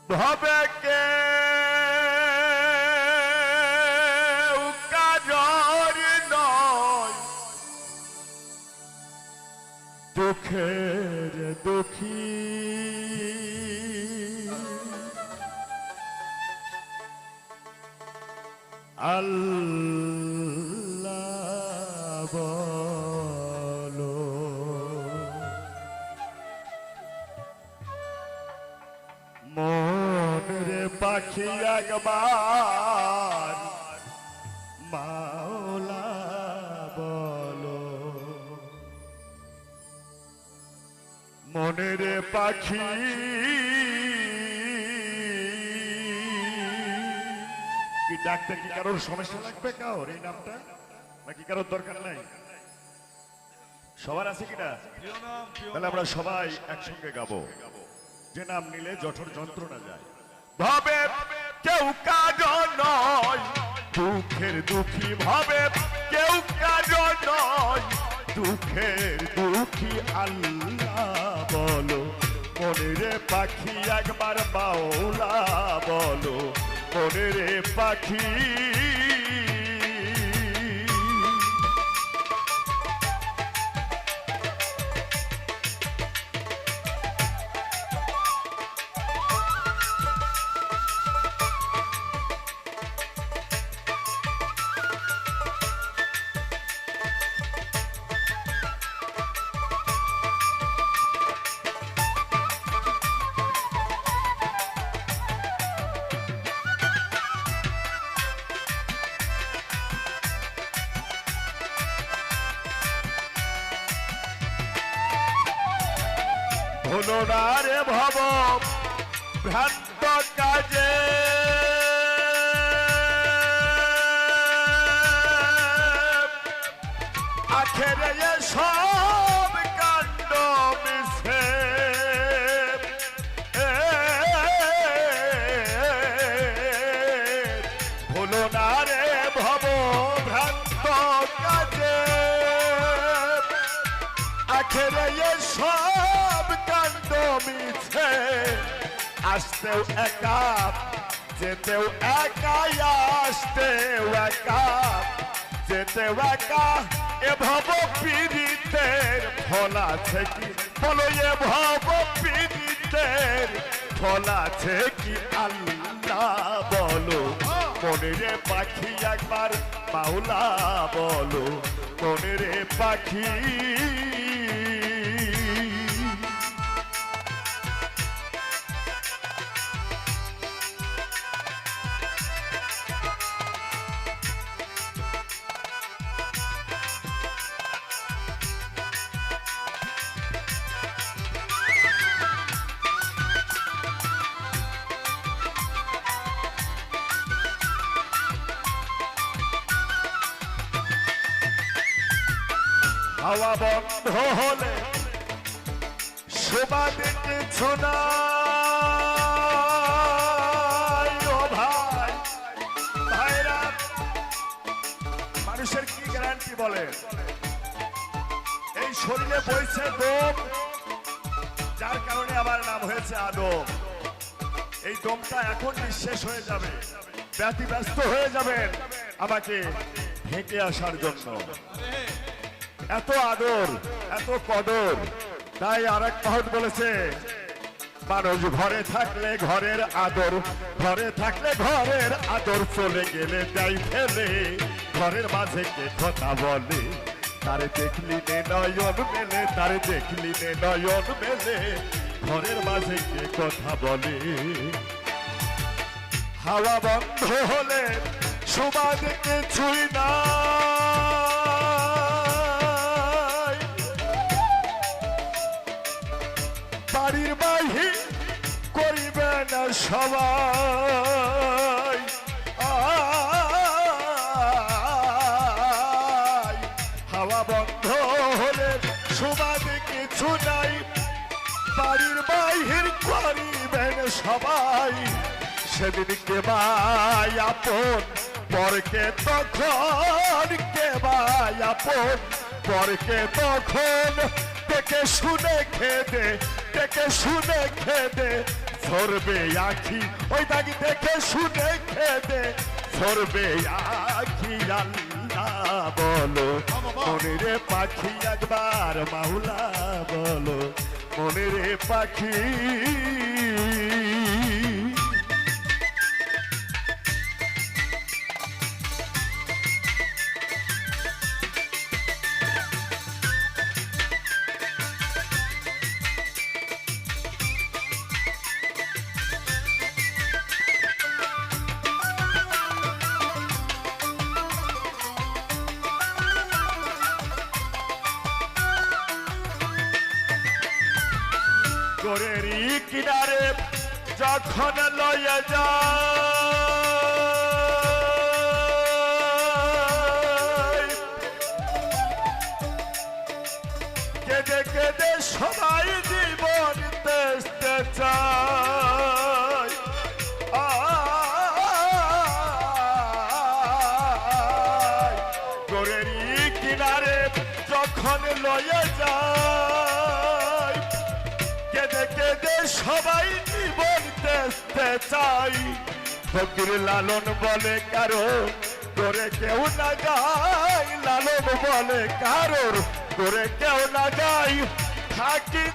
ভবে কে কাজর নয় দুঃখের দুঃখী আল্লাহ বলো মনের পাখি একবার মাওলা বলো মনের পাখি কি ডাকতে কি কারোর সমস্যা লাগবে কারোর এই নামটা নাকি কারোর দরকার নাই সবার আছে কিনা তাহলে আমরা সবাই একসঙ্গে গাবো যে নাম নিলে জঠর যন্ত্রণা যায় ভাবে কেউ কাজ নয় দুঃখের দুঃখী ভাবে কেউ কাজ নয় দুঃখের দুঃখী আল্লাহ বলো মনের পাখি একবার মাওলা বলো মনের পাখি হলো না রে ভব ভ্রান্ত কাজে আখেরে সব কাণ্ড মিশে হলো না রে ভব ভ্রান্ত কাজে আখেরে সব কাণ্ড মিছে আসতেও একা যেতেও একাই আসতেও একা যেতেও একা এ ভব পীড়িতের ফল আছে কি বলো এ ভব পীড়িতের ফল আছে কি আল্লাহ বলো মনের পাখি একবার মাওলা বলো মনের পাখি হাওয়া বন্ধ হলে সুবাদে কিছু নাই ও ভাই ভাইরা মানুষের কি গ্যারান্টি বলে এই শরীরে বইছে দম যার কারণে আমার নাম হয়েছে আদম এই দমটা এখন নিঃশেষ হয়ে যাবে ব্যতিব্যস্ত হয়ে যাবেন আমাকে ঢেকে আসার জন্য এত আদর এত কদর তাই আরেক মাহত বলেছে মানুষ ঘরে থাকলে ঘরের আদর ঘরে থাকলে ঘরের আদর চলে গেলে দেয় ফেলে ঘরের মাঝে কে কথা বলে তার দেখলি নে নয়ন মেলে তার দেখলি নে নয়ন মেলে ঘরের মাঝে কে কথা বলে হাওয়া বন্ধ হলে সুবাদ কিছুই না বাড়ির বাহির করিবে না সবাই হাওয়া বন্ধ হলে সুবাদে কিছু নাই বাড়ির বাহির করিবেন সবাই সেদিন কে ভাই আপন পরকে তখন কে ভাই আপন পরকে তখন দেখে শুনে খেদে দেখে শুনে খেদে ঝরবে আখি, ওই দাগি দেখে শুনে খেদে ঝরবে আখি। আল্লাহ বলো মনেরে পাখি একবার মাওলা বলো মনেরে পাখি। গোরেরই কিনারে যখন লয়ে যায় কেঁদে কেঁদে সবাই জীবন দেখতে চায়। গোরেরই কিনারে যখন লয়ে যায় কেঁদে কেঁদে সবাই জীবন দেখতে চাই। ফকির লালন বলে কারো তোরে কেউ না গায়, লালন বলে কারোর তোরে কেউ না গায়। থাকি